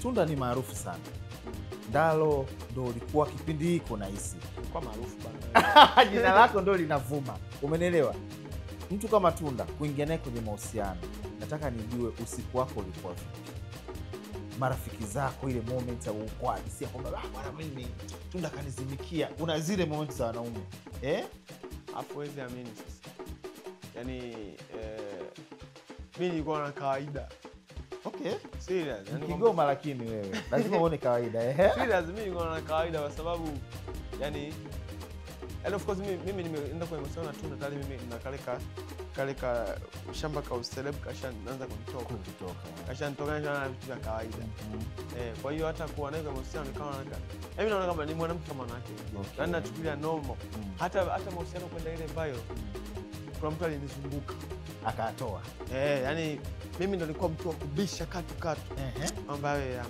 Tunda ni maarufu sana. Ndalo ndo ulikuwa kipindi hiko nahisi. Kwa maarufu bana. Jina lako ndo linavuma. Umenielewa? Mtu kama Tunda kuingia naye kwenye mahusiano, nataka nijue usiku wako ulikuwa vipi? Marafiki zako, ile moment ya kuhadisia kwamba bwana mimi Tunda kanizimikia. Una zile moment za wanaume. Afu wezi amini sasa. Yaani mimi nilikuwa na kawaida. Okay. Serious. Yani Kigoma lakini wewe lazima uone kawaida. Serious, mimi nilikuwa na kawaida kwa sababu yani of course mimi nimeenda kwa mahusiano na Tunda tayari, mimi nakaleka shamba ka useleb kashaanza kunitoka. Kashanitoka na vitu vya kawaida. Kwa hiyo hata kuwa naye kwa mahusiano nikawa mimi naona kama ni mwanamke kama wanawake. Yaani nachukulia normal. Hata mahusiano kwenda ile ambayo kuna mtu alinizunguka akatoa. Yani mimi ndo nilikuwa mtu wa kubisha katu. Ambaye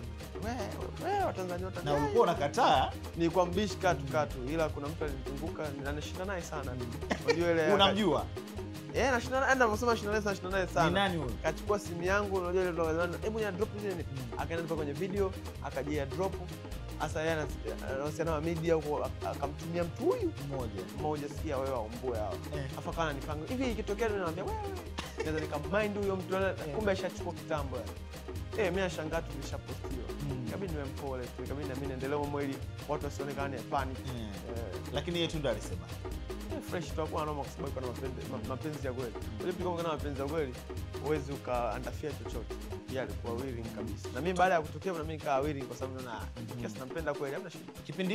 wewe Watanzania wote na ulikuwa unakataa. Nilikuwa mbishi katu, ila kuna mtu alinizunguka na nashinda naye sana. Unajua ile unamjua? Nashinda anasema nashinda naye sana. Ni nani huyo? Kachukua simu yangu, unajua ile hebu ya drop nini? Akaenda nipa kwenye video, akajia drop. Sasa yeye anahusiana na media huko, akamtumia mtu huyu mmoja, sikia wewe aumbue hao. Afa kana nipango. Hivi ikitokea niambia wewe. Naweza nikamind huyo mtu, kumbe ashachukua kitambo. Mimi nashangaa tu nishapostiwa. Kabidi niwe mpole tu, kabidi na mimi naendelea mambo ili watu wasionekane panic. Lakini yeye Tunda alisema fresh tutakuwa na kwa sababu kuna mapenzi ya kweli. Ulipika kama mapenzi ya kweli, uwezi ukaandafia chochote. Yeye alikuwa willing kabisa. Na mimi baada ya kutokea na mimi nikawa willing kwa sababu na kiasi nampenda kweli, hamna shida. Kipindi